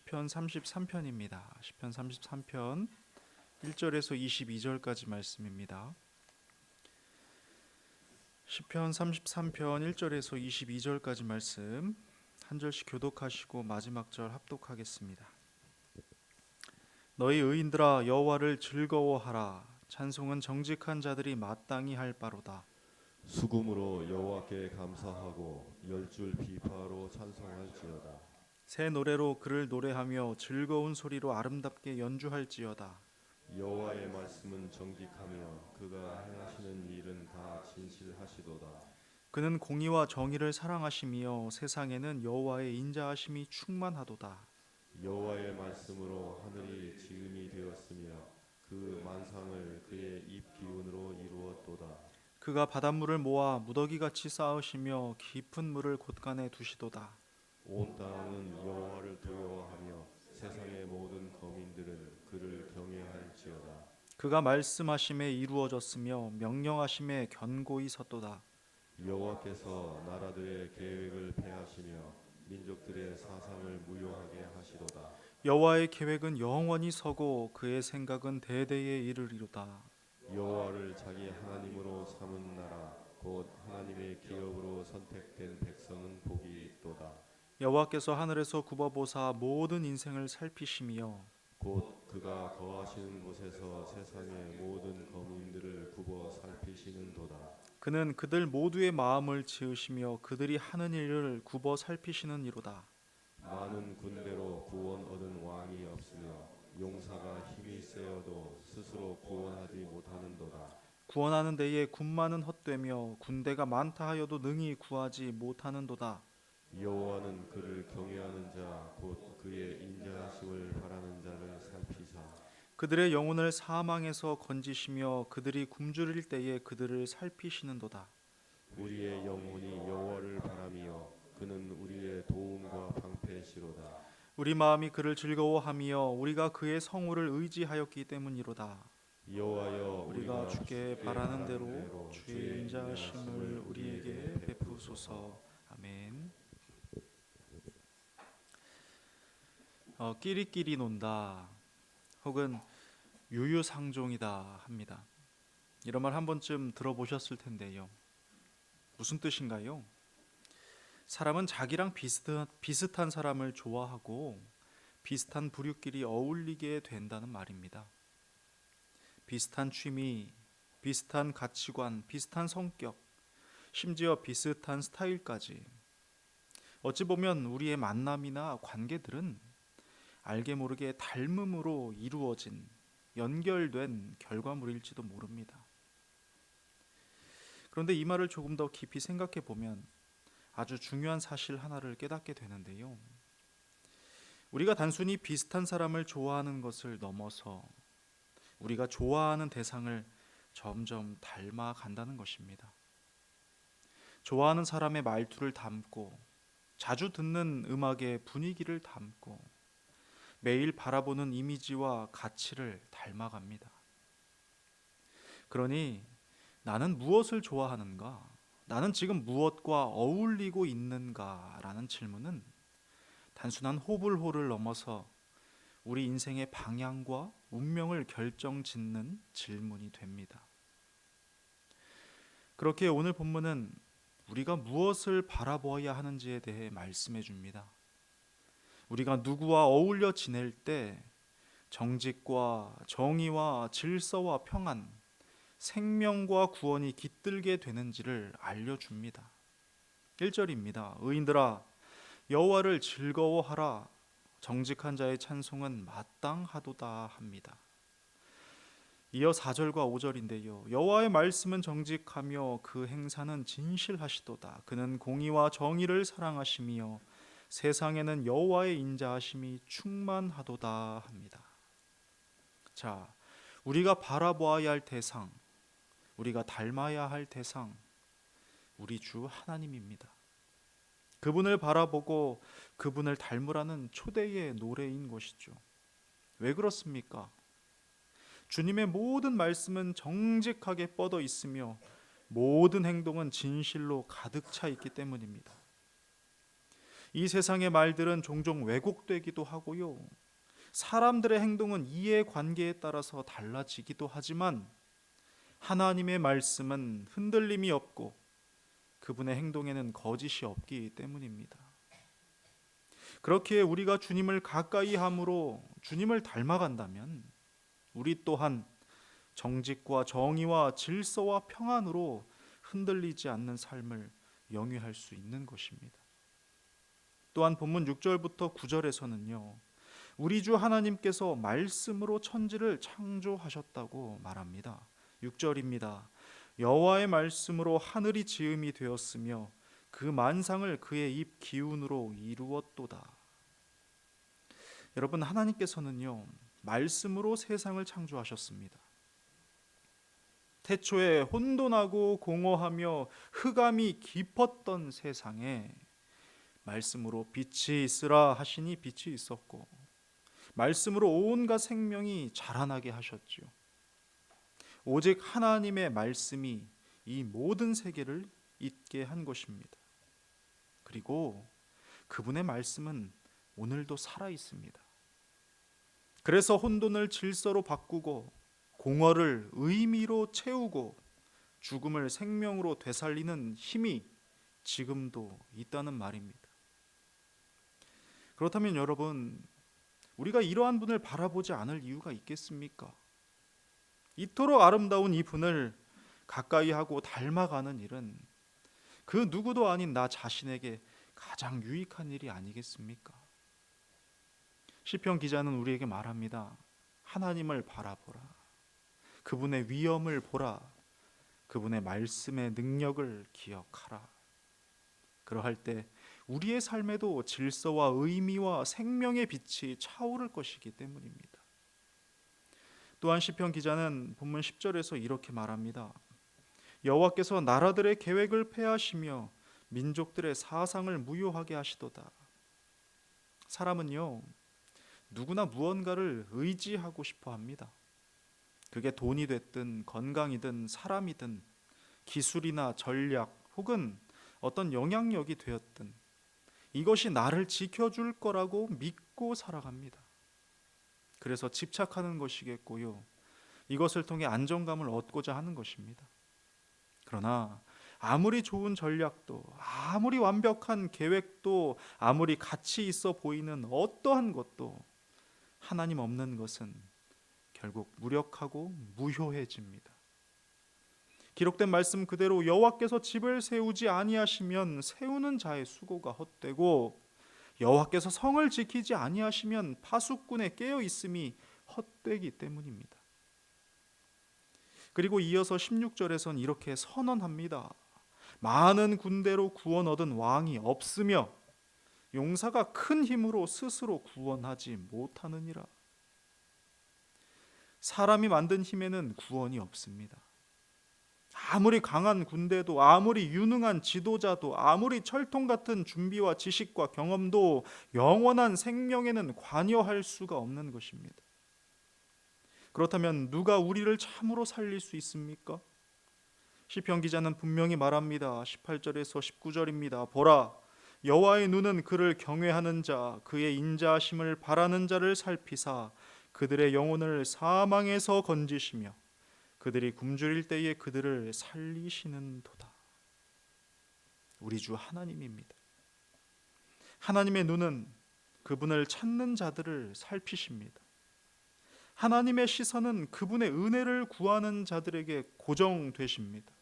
시편 33편입니다. 시편 33편 1절에서 22절까지 말씀입니다. 시편 33편 1절에서 22절까지 말씀 한 절씩 교독하시고 마지막 절 합독하겠습니다. 너희 의인들아 여호와를 즐거워하라. 찬송은 정직한 자들이 마땅히 할 바로다. 수금으로 여호와께 감사하고 열줄 비파로 찬송할지어다. 새 노래로 그를 노래하며 즐거운 소리로 아름답게 연주할지어다. 여호와의 말씀은 정직하며 그가 행하시는 일은 다 진실하시도다. 그는 공의와 정의를 사랑하시며 세상에는 여호와의 인자하심이 충만하도다. 여호와의 말씀으로 하늘이 지음이 되었으며 그 만상을 그의 입 기운으로 이루었도다. 그가 바닷물을 모아 무더기같이 쌓으시며 깊은 물을 곳간에 두시도다. 온 땅은 여호와를 두려워하며 세상의 모든 거민들은 그를 경외할지어다. 그가 말씀하심에 이루어졌으며 명령하심에 견고히 섰도다. 여호와께서 나라들의 계획을 폐하시며 민족들의 사상을 무효하게 하시도다. 여호와의 계획은 영원히 서고 그의 생각은 대대에 이르리로다. 여호와를 자기 하나님으로 삼은 나라 곧 하나님의 기업으로 선택된 백성은 복이 있도다. 여호와께서 하늘에서 굽어보사 모든 인생을 살피시며 곧 그가 거하시는 곳에서 세상의 모든 거민들을 굽어 살피시는도다. 그는 그들 모두의 마음을 지으시며 그들이 하는 일을 굽어 살피시는 이로다. 많은 군대로 구원 얻은 왕이 없으며 용사가 힘이 세어도 스스로 구원하지 못하는도다. 구원하는 데에 군마는 헛되며 군대가 많다 하여도 능히 구하지 못하는도다. 여호와는 그를 경외하는 자 곧 그의 인자하심을 바라는 자를 살피사 그들의 영혼을 사망에서 건지시며 그들이 굶주릴 때에 그들을 살피시는도다. 우리의 영혼이 여호와를 바라며 그는 우리의 도움과 방패시로다. 우리 마음이 그를 즐거워하며 우리가 그의 성호를 의지하였기 때문이로다. 여호와여 우리가 주께 바라는 대로 대로 주의 인자하심을 우리에게 베푸소서. 아멘. 끼리끼리 논다 혹은 유유상종이다 합니다. 이런 말 한 번쯤 들어보셨을 텐데요. 무슨 뜻인가요? 사람은 자기랑 비슷한 사람을 좋아하고 비슷한 부류끼리 어울리게 된다는 말입니다. 비슷한 취미, 비슷한 가치관, 비슷한 성격, 심지어 비슷한 스타일까지. 어찌 보면 우리의 만남이나 관계들은 알게 모르게 닮음으로 이루어진 연결된 결과물일지도 모릅니다. 그런데 이 말을 조금 더 깊이 생각해 보면 아주 중요한 사실 하나를 깨닫게 되는데요. 우리가 단순히 비슷한 사람을 좋아하는 것을 넘어서 우리가 좋아하는 대상을 점점 닮아 간다는 것입니다. 좋아하는 사람의 말투를 담고 자주 듣는 음악의 분위기를 담고 매일 바라보는 이미지와 가치를 닮아갑니다. 그러니 나는 무엇을 좋아하는가? 나는 지금 무엇과 어울리고 있는가? 라는 질문은 단순한 호불호를 넘어서 우리 인생의 방향과 운명을 결정짓는 질문이 됩니다. 그렇게 오늘 본문은 우리가 무엇을 바라보아야 하는지에 대해 말씀해 줍니다. 우리가 누구와 어울려 지낼 때 정직과 정의와 질서와 평안, 생명과 구원이 깃들게 되는지를 알려줍니다. 1절입니다. 의인들아 여호와를 즐거워하라. 정직한 자의 찬송은 마땅하도다 합니다. 이어 4절과 5절인데요. 여호와의 말씀은 정직하며 그 행사는 진실하시도다. 그는 공의와 정의를 사랑하시며 세상에는 여호와의 인자하심이 충만하도다 합니다. 자, 우리가 바라보아야 할 대상, 우리가 닮아야 할 대상, 우리 주 하나님입니다. 그분을 바라보고 그분을 닮으라는 초대의 노래인 것이죠. 왜 그렇습니까? 주님의 모든 말씀은 정직하게 뻗어 있으며 모든 행동은 진실로 가득 차 있기 때문입니다. 이 세상의 말들은 종종 왜곡되기도 하고요. 사람들의 행동은 이해관계에 따라서 달라지기도 하지만 하나님의 말씀은 흔들림이 없고 그분의 행동에는 거짓이 없기 때문입니다. 그렇기에 우리가 주님을 가까이 함으로 주님을 닮아간다면 우리 또한 정직과 정의와 질서와 평안으로 흔들리지 않는 삶을 영위할 수 있는 것입니다. 또한 본문 6절부터 9절에서는요. 우리 주 하나님께서 말씀으로 천지를 창조하셨다고 말합니다. 6절입니다. 여호와의 말씀으로 하늘이 지음이 되었으며 그 만상을 그의 입 기운으로 이루었도다. 여러분, 하나님께서는요. 말씀으로 세상을 창조하셨습니다. 태초에 혼돈하고 공허하며 흑암이 깊었던 세상에 말씀으로 빛이 있으라 하시니 빛이 있었고 말씀으로 온갖 생명이 자라나게 하셨지요. 오직 하나님의 말씀이 이 모든 세계를 잇게 한 것입니다. 그리고 그분의 말씀은 오늘도 살아 있습니다. 그래서 혼돈을 질서로 바꾸고 공허를 의미로 채우고 죽음을 생명으로 되살리는 힘이 지금도 있다는 말입니다. 그렇다면 여러분, 우리가 이러한 분을 바라보지 않을 이유가 있겠습니까? 이토록 아름다운 이 분을 가까이 하고 닮아가는 일은 그 누구도 아닌 나 자신에게 가장 유익한 일이 아니겠습니까? 시편 기자는 우리에게 말합니다. 하나님을 바라보라. 그분의 위엄을 보라. 그분의 말씀의 능력을 기억하라. 그러할 때 우리의 삶에도 질서와 의미와 생명의 빛이 차오를 것이기 때문입니다. 또한 시편 기자는 본문 10절에서 이렇게 말합니다. 여호와께서 나라들의 계획을 폐하시며 민족들의 사상을 무효하게 하시도다. 사람은요, 누구나 무언가를 의지하고 싶어 합니다. 그게 돈이 됐든 건강이든 사람이든 기술이나 전략 혹은 어떤 영향력이 되었든 이것이 나를 지켜줄 거라고 믿고 살아갑니다. 그래서 집착하는 것이겠고요. 이것을 통해 안정감을 얻고자 하는 것입니다. 그러나 아무리 좋은 전략도 아무리 완벽한 계획도 아무리 가치 있어 보이는 어떠한 것도 하나님 없는 것은 결국 무력하고 무효해집니다. 기록된 말씀 그대로 여호와께서 집을 세우지 아니하시면 세우는 자의 수고가 헛되고 여호와께서 성을 지키지 아니하시면 파수꾼의 깨어 있음이 헛되기 때문입니다. 그리고 이어서 16절에선 이렇게 선언합니다. 많은 군대로 구원 얻은 왕이 없으며 용사가 큰 힘으로 스스로 구원하지 못하느니라. 사람이 만든 힘에는 구원이 없습니다. 아무리 강한 군대도 아무리 유능한 지도자도 아무리 철통 같은 준비와 지식과 경험도 영원한 생명에는 관여할 수가 없는 것입니다. 그렇다면 누가 우리를 참으로 살릴 수 있습니까? 시편 기자는 분명히 말합니다. 18절에서 19절입니다. 보라, 여호와의 눈은 그를 경외하는 자, 그의 인자하심을 바라는 자를 살피사 그들의 영혼을 사망에서 건지시며 그들이 굶주릴 때에 그들을 살리시는도다. 우리 주 하나님입니다. 하나님의 눈은 그분을 찾는 자들을 살피십니다. 하나님의 시선은 그분의 은혜를 구하는 자들에게 고정되십니다.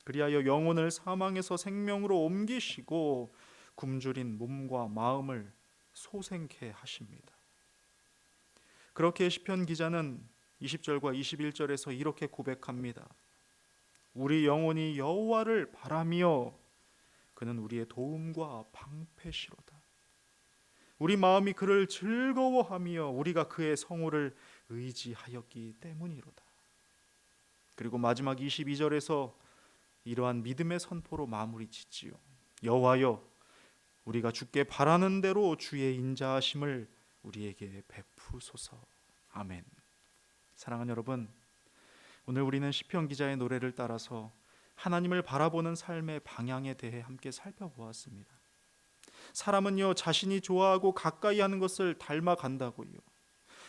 그리하여 영혼을 사망에서 생명으로 옮기시고 굶주린 몸과 마음을 소생케 하십니다. 그렇게 시편 기자는 20절과 21절에서 이렇게 고백합니다. 우리 영혼이 여호와를 바라며 그는 우리의 도움과 방패시로다. 우리 마음이 그를 즐거워하며 우리가 그의 성호를 의지하였기 때문이로다. 그리고 마지막 22절에서 이러한 믿음의 선포로 마무리 짓지요. 여호와여, 우리가 주께 바라는 대로 주의 인자하심을 우리에게 베푸소서. 아멘. 사랑하는 여러분, 오늘 우리는 시편 기자의 노래를 따라서 하나님을 바라보는 삶의 방향에 대해 함께 살펴보았습니다. 사람은요, 자신이 좋아하고 가까이 하는 것을 닮아간다고요.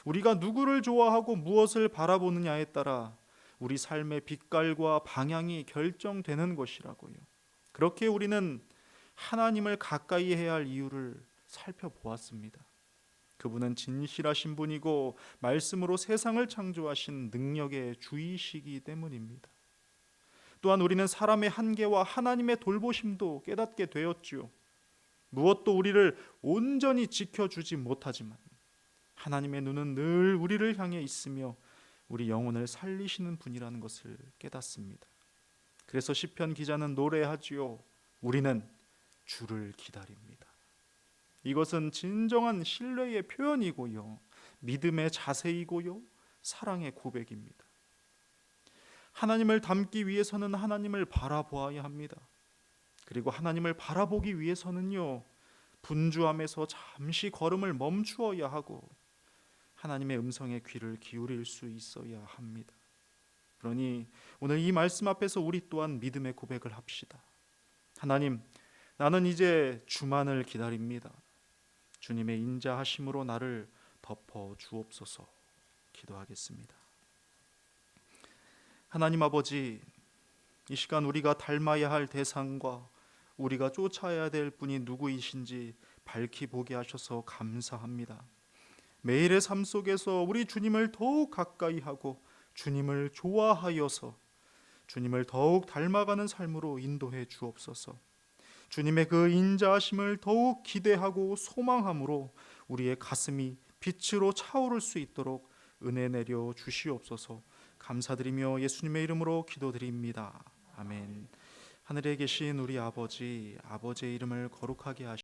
우리가 누구를 좋아하고 무엇을 바라보느냐에 따라 우리 삶의 빛깔과 방향이 결정되는 것이라고요. 그렇게 우리는 하나님을 가까이 해야 할 이유를 살펴보았습니다. 그분은 진실하신 분이고 말씀으로 세상을 창조하신 능력의 주이시기 때문입니다. 또한 우리는 사람의 한계와 하나님의 돌보심도 깨닫게 되었지요. 무엇도 우리를 온전히 지켜주지 못하지만 하나님의 눈은 늘 우리를 향해 있으며 우리 영혼을 살리시는 분이라는 것을 깨닫습니다. 그래서 시편 기자는 노래하지요. 우리는 주를 기다립니다. 이것은 진정한 신뢰의 표현이고요, 믿음의 자세이고요, 사랑의 고백입니다. 하나님을 닮기 위해서는 하나님을 바라보아야 합니다. 그리고 하나님을 바라보기 위해서는요, 분주함에서 잠시 걸음을 멈추어야 하고 하나님의 음성에 귀를 기울일 수 있어야 합니다. 그러니 오늘 이 말씀 앞에서 우리 또한 믿음의 고백을 합시다. 하나님, 나는 이제 주만을 기다립니다. 주님의 인자하심으로 나를 덮어 주옵소서. 기도하겠습니다. 하나님 아버지, 이 시간 우리가 닮아야 할 대상과 우리가 쫓아야 될 분이 누구이신지 밝히 보게 하셔서 감사합니다. 매일의 삶 속에서 우리 주님을 더욱 가까이 하고 주님을 좋아하여서 주님을 더욱 닮아가는 삶으로 인도해 주옵소서. 주님의 그 인자하심을 더욱 기대하고 소망함으로 우리의 가슴이 빛으로 차오를 수 있도록 은혜 내려 주시옵소서. 감사드리며 예수님의 이름으로 기도드립니다. 아멘. 하늘에 계신 우리 아버지, 아버지의 이름을 거룩하게 하시옵소서.